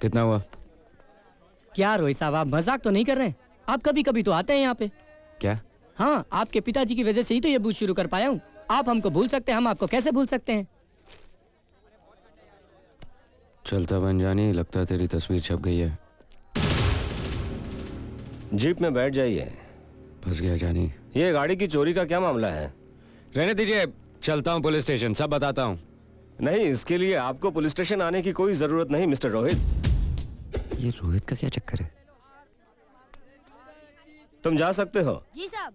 कितना हुआ? क्या रोहित साहब, आप मजाक तो नहीं कर रहे हैं? आप कभी कभी तो आते हैं यहाँ पे। क्या? हाँ, आपके पिताजी की वजह से ही तो ये बूथ शुरू कर पाया हूँ। आप हमको भूल सकते हैं, हम आपको कैसे भूल सकते हैं? चलता बन जानी, लगता है तेरी तस्वीर छप गई है। जीप में बैठ जाइए। फंस गया जानी। ये गाड़ी की चोरी का क्या मामला है? रहने दीजिए, चलता हूँ पुलिस स्टेशन, सब बताता हूँ। नहीं, इसके लिए आपको पुलिस स्टेशन आने की कोई जरूरत नहीं मिस्टर रोहित। ये रोहित का क्या चक्कर है? तुम जा सकते हो। जी साहब।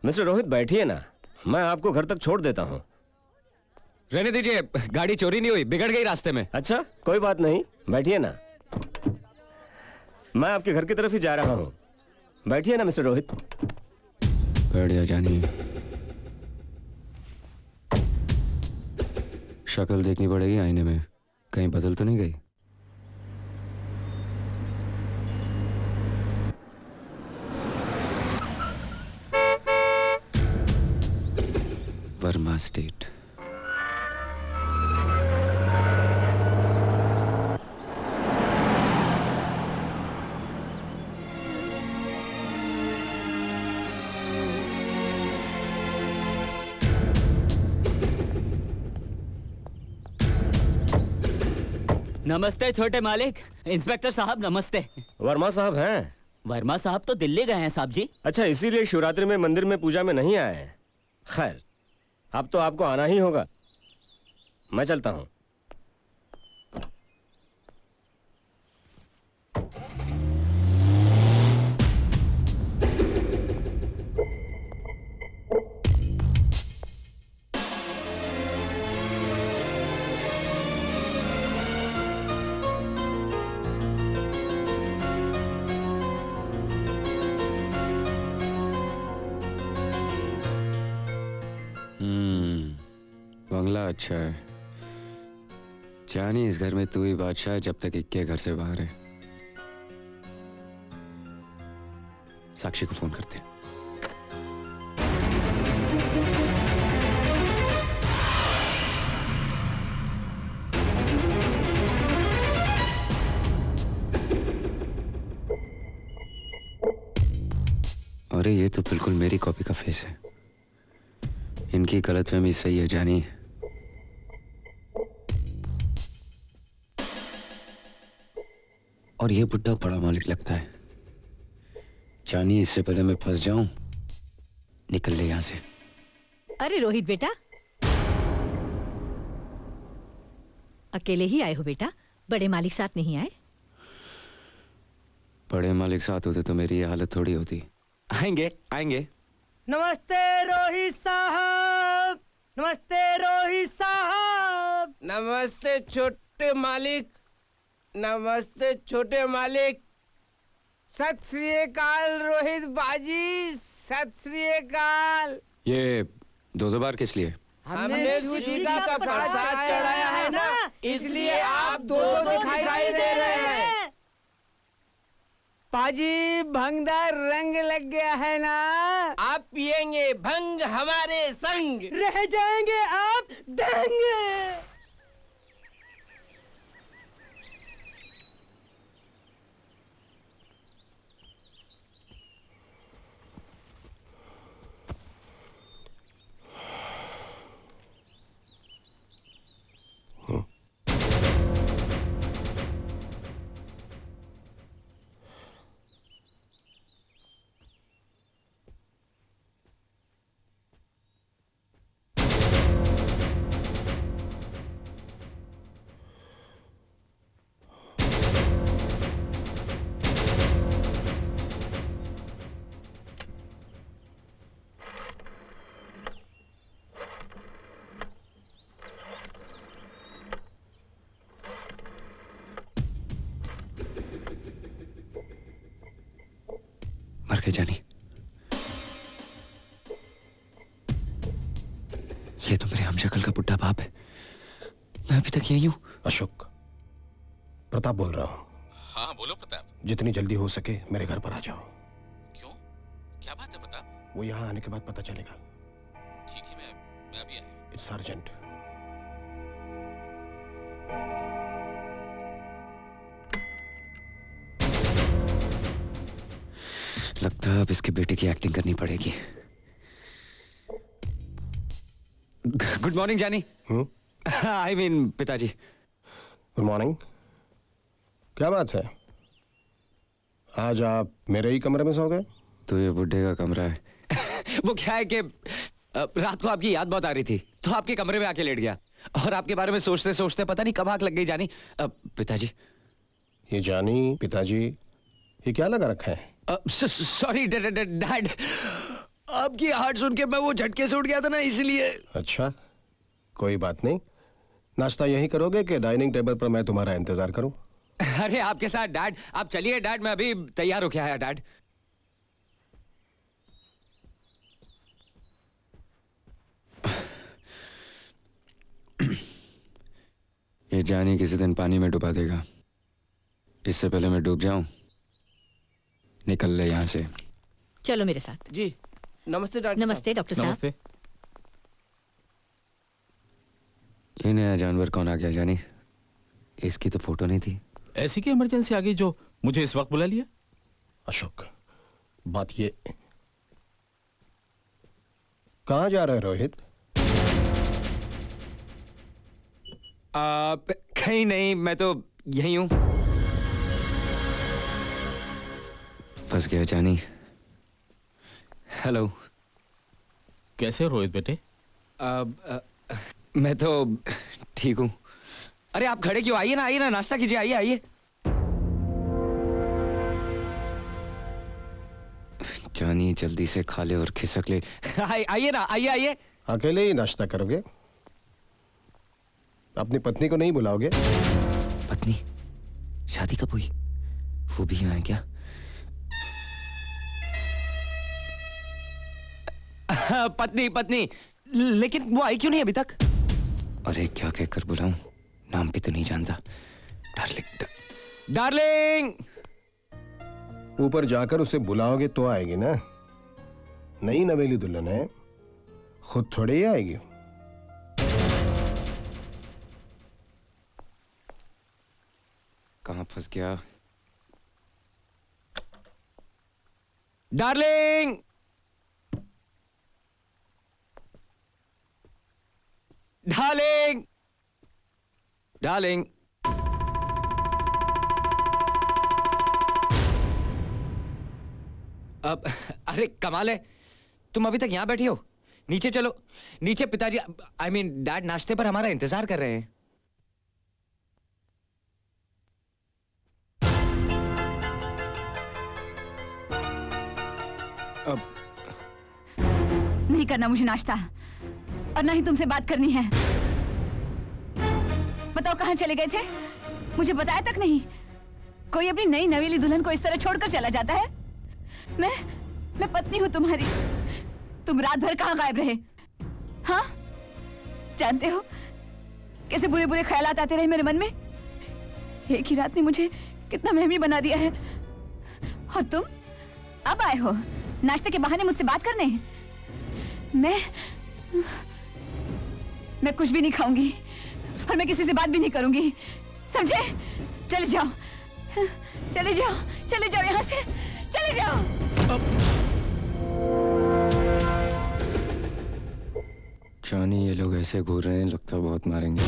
मिस्टर रोहित बैठिए ना, मैं आपको घर तक छोड़ देता हूँ। रहने दीजिए, गाड़ी चोरी नहीं हुई, बिगड़ गई रास्ते में। अच्छा, कोई बात नहीं, बैठिए ना। मैं आपके घर की तरफ ही जा रहा हूँ। बैठिए ना मिस्टर रोहित। बैठ जा जानी। शक्ल देखनी पड़ेगी आईने में, कहीं बदल तो नहीं गई। वर्मा स्टेट। नमस्ते छोटे मालिक। इंस्पेक्टर साहब नमस्ते। वर्मा साहब हैं? वर्मा साहब तो दिल्ली गए हैं साहब जी। अच्छा, इसीलिए शिवरात्रि में मंदिर में पूजा में नहीं आए। खैर, अब तो आपको आना ही होगा। मैं चलता हूँ। बंगला अच्छा है जानी, इस घर में तू ही बादशाह है जब तक इक्के घर से बाहर है। साक्षी को फोन करते हैं। अरे ये तो बिल्कुल मेरी कॉपी का फेस है। इनकी गलतफहमी सही है जानी। और ये बुड्ढा बड़ा मालिक लगता है जानी। इससे पहले मैं फंस जाऊं, निकल ले यहां से। अरे रोहित बेटा, अकेले ही आए हो बेटा? बड़े मालिक साथ नहीं आए? बड़े मालिक साथ होते तो मेरी ये हालत थोड़ी होती। आएंगे आएंगे। नमस्ते रोहित साहब, नमस्ते रोहित साहब। नमस्ते छोटे मालिक, नमस्ते छोटे मालिक। सत श्री अकाल रोहित बाजी, सत श्री अकाल। ये दो बार किस लिए? हमने जी का प्रसाद चढ़ाया है ना, इसलिए आप दो दिखाई दे रहे हैं। पाजी, भंगदार रंग लग गया है ना? आप पिएंगे भंग हमारे संग, रह जाएंगे आप दंग। मर गए जानी। ये तो मेरे हमशक्ल का बुड्ढा बाप है। मैं अभी तक यही हूँ। अशोक, प्रताप बोल रहा हूँ। हाँ बोलो प्रताप। जितनी जल्दी हो सके मेरे घर पर आ जाओ। क्यों, क्या बात है प्रताप? वो यहाँ आने के बाद पता चलेगा। ठीक है, मैं अभी आया। It's urgent. लगता है अब इसके बेटे की एक्टिंग करनी पड़ेगी। गुड मॉर्निंग जानी। आई मीन पिताजी। Good morning. क्या बात है, आज आप मेरे ही कमरे में सो गए? तो ये बुड्ढे का कमरा है। वो क्या है कि रात को आपकी याद बहुत आ रही थी तो आपके कमरे में आके लेट गया और आपके बारे में सोचते सोचते पता नहीं कब आंख लग गई जानी। पिताजी। ये जानी पिताजी, ये क्या लगा रखा है? सॉरी डैड, आपकी हार्ट सुन के मैं वो झटके से उठ गया था ना, इसलिए। अच्छा, कोई बात नहीं। नाश्ता यहीं करोगे कि डाइनिंग टेबल पर मैं तुम्हारा इंतजार करूं? अरे आपके साथ डैड, आप चलिए डैड, मैं अभी तैयार हो के आया डैड। ये जानी किसी दिन पानी में डुबा देगा, इससे पहले मैं डूब जाऊं। निकल ले यहाँ से। चलो मेरे साथ। जी नमस्ते डॉक्टर नमस्ते डॉक्टर साहब। नमस्ते। ये नया जानवर कौन आ गया जानी? इसकी तो फोटो नहीं थी। ऐसी की इमरजेंसी आ गई जो मुझे इस वक्त बुला लिया? अशोक, बात ये, कहाँ जा रहे हो रोहित? कहीं नहीं, मैं तो यही हूं। फंस गया जानी। हेलो। कैसे हो रोहित बेटे? मैं तो ठीक हूं। अरे आप खड़े क्यों? आइए ना, नाश्ता कीजिए, आइए। जानी जल्दी से खा ले और खिसक ले। आइए ना, आइए। अकेले ही नाश्ता करोगे? अपनी पत्नी को नहीं बुलाओगे? पत्नी? शादी कब हुई? वो भी यहाँ है क्या? पत्नी, लेकिन वो आई क्यों नहीं अभी तक? अरे क्या कहकर बुलाऊं? नाम भी तो नहीं जानता। डार्लिंग। ऊपर जाकर उसे बुलाओगे तो आएगी ना। नई नवेली दुल्हन है, खुद थोड़े ही आएगी। कहां फंस गया? डार्लिंग। डार्लिंग। अब अरे कमाल है, तुम अभी तक यहां बैठी हो। नीचे चलो, नीचे पिताजी आई मीन डैड नाश्ते पर हमारा इंतजार कर रहे हैं। अब नहीं करना मुझे नाश्ता, और ना ही तुमसे बात करनी है। बताओ कहाँ चले गए थे? मुझे बताया तक नहीं। कोई अपनी नई नवेली दुल्हन को इस तरह छोड़कर चला जाता है? मैं पत्नी हूँ तुम्हारी। तुम रात भर कहाँ गायब रहे? हाँ, जानते हो कैसे बुरे बुरे ख्यालात आते रहे मेरे मन में। एक ही रात ने मुझे कितना महमी बना दिया है। और तुम अब आए हो नाश्ते के बहाने मुझसे बात करने। मैं कुछ भी नहीं खाऊंगी और मैं किसी से बात भी नहीं करूंगी, समझे? चले जाओ यहाँ से, चले जाओ। जानी ये लोग ऐसे घूर रहे हैं, लगता है बहुत मारेंगे।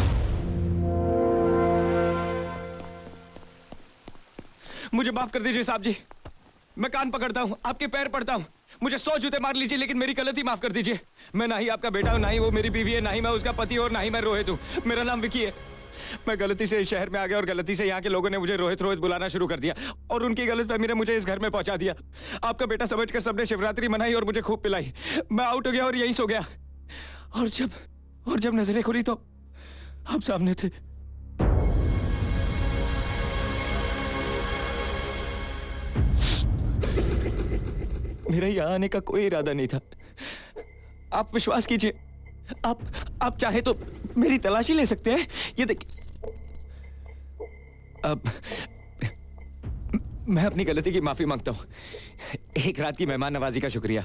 मुझे माफ कर दीजिए साहब जी, मैं कान पकड़ता हूँ, आपके पैर पड़ता हूँ। मुझे 100 जूते मार लीजिए लेकिन मेरी गलती माफ कर दीजिए। मैं ना ही आपका बेटा हूँ, ना ही वो मेरी बीवी है, ना ही मैं उसका पति और ना ही मैं रोहित हूँ। मेरा नाम विकी है। मैं गलती से इस शहर में आ गया और गलती से यहाँ के लोगों ने मुझे रोहित बुलाना शुरू कर दिया और उनकी गलतफहमी ने मुझे इस घर में पहुंचा दिया। आपका बेटा समझकर सबने शिवरात्रि मनाई और मुझे खूब पिलाई। मैं आउट हो गया और यहीं सो गया। और जब नजरें खुली तो आप सामने थे। मेरा यहाँ आने का कोई इरादा नहीं था। आप विश्वास कीजिए, आप चाहे तो मेरी तलाशी ले सकते हैं। ये देखिए, अब मैं अपनी गलती की माफी मांगता हूँ। एक रात की मेहमान नवाजी का शुक्रिया।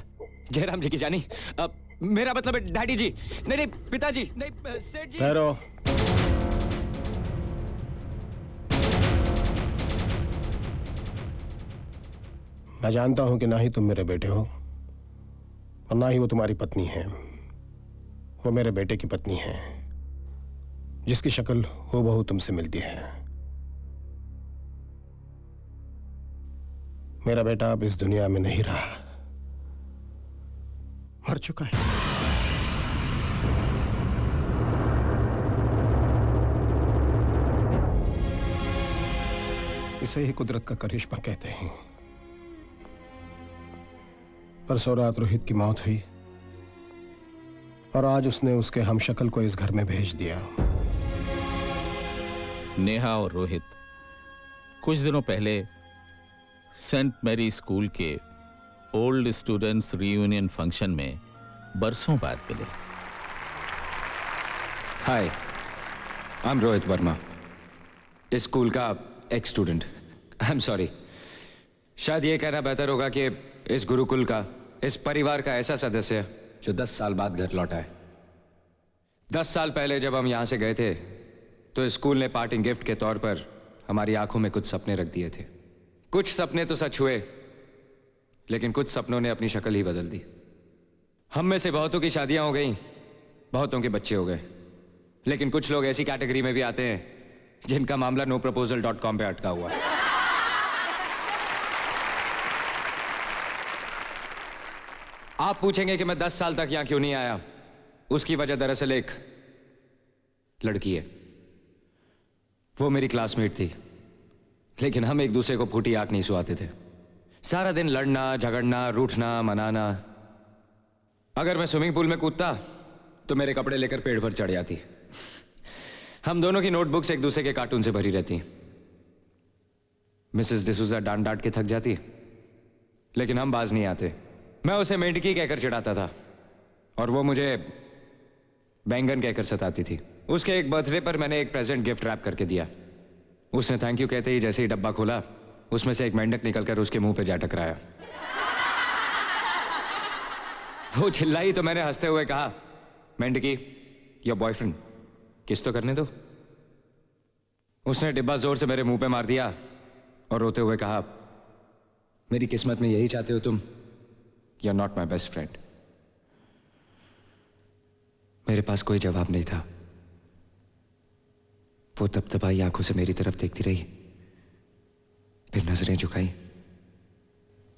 जयराम जी की जानी, अब मेरा मतलब है डैडी जी, नहीं पिताजी, नहीं सेठ जी। ठहरो। मैं जानता हूं कि ना ही तुम मेरे बेटे हो और ना ही वो तुम्हारी पत्नी है। वो मेरे बेटे की पत्नी है, जिसकी शक्ल हूबहू तुमसे मिलती है। मेरा बेटा अब इस दुनिया में नहीं रहा, मर चुका है। इसे ही कुदरत का करिश्मा कहते हैं। परसों रात रोहित की मौत हुई और आज उसने उसके हमशक्ल को इस घर में भेज दिया। नेहा और रोहित कुछ दिनों पहले सेंट मैरी स्कूल के ओल्ड स्टूडेंट्स रियूनियन फंक्शन में बरसों बाद मिले। हाय, आई एम रोहित वर्मा, इस स्कूल का x student. I am sorry, शायद ये कहना बेहतर होगा कि इस गुरुकुल का, इस परिवार का ऐसा सदस्य जो 10 साल बाद घर लौटा है। 10 साल पहले जब हम यहां से गए थे तो स्कूल ने पार्टिंग गिफ्ट के तौर पर हमारी आंखों में कुछ सपने रख दिए थे। कुछ सपने तो सच हुए, लेकिन कुछ सपनों ने अपनी शक्ल ही बदल दी। हम में से बहुतों की शादियां हो गई, बहुतों के बच्चे हो गए, लेकिन कुछ लोग ऐसी कैटेगरी में भी आते हैं जिनका मामला noproposal.com पे अटका हुआ है। आप पूछेंगे कि मैं 10 साल तक यहां क्यों नहीं आया। उसकी वजह दरअसल एक लड़की है। वो मेरी क्लासमेट थी, लेकिन हम एक दूसरे को फूटी आंख नहीं सुहाते थे। सारा दिन लड़ना, झगड़ना, रूठना, मनाना। अगर मैं स्विमिंग पूल में कूदता तो मेरे कपड़े लेकर पेड़ पर चढ़ जाती। हम दोनों की नोटबुक्स एक दूसरे के कार्टून से भरी रहती। मिसेस डिसूजा डांट डांट के थक जाती, लेकिन हम बाज नहीं आते। मैं उसे मेंढकी कहकर चिढ़ाता था और वो मुझे बैंगन कहकर सताती थी। उसके एक बर्थडे पर मैंने एक प्रेजेंट गिफ्ट रैप करके दिया। उसने थैंक यू कहते ही जैसे ही डब्बा खोला, उसमें से एक मेंढक निकलकर उसके मुंह पे जा टकराया। वो चिल्लाई तो मैंने हंसते हुए कहा, मेंढकी, योर बॉयफ्रेंड, किस तो करने दो। उसने डिब्बा जोर से मेरे मुंह पे मार दिया और रोते हुए कहा, मेरी किस्मत में यही चाहते हो तुम? You are not my best friend. मेरे पास कोई जवाब नहीं था। वो तपतपाई आंखों से मेरी तरफ देखती रही, फिर नजरें झुकाई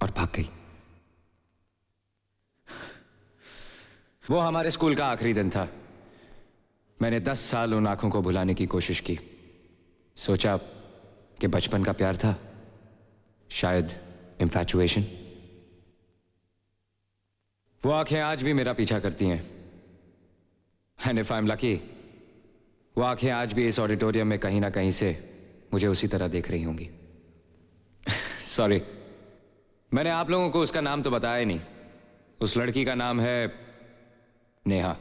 और भाग गई। वो हमारे स्कूल का आखिरी दिन था। मैंने 10 साल उन आंखों को भुलाने की कोशिश की। सोचा कि बचपन का प्यार था, शायद इंफैचुएशन। वो आंखें आज भी मेरा पीछा करती हैं। And if I am lucky, वो आंखें आज भी इस ऑडिटोरियम में कहीं ना कहीं से मुझे उसी तरह देख रही होंगी। सॉरी, मैंने आप लोगों को उसका नाम तो बताया ही नहीं। उस लड़की का नाम है नेहा।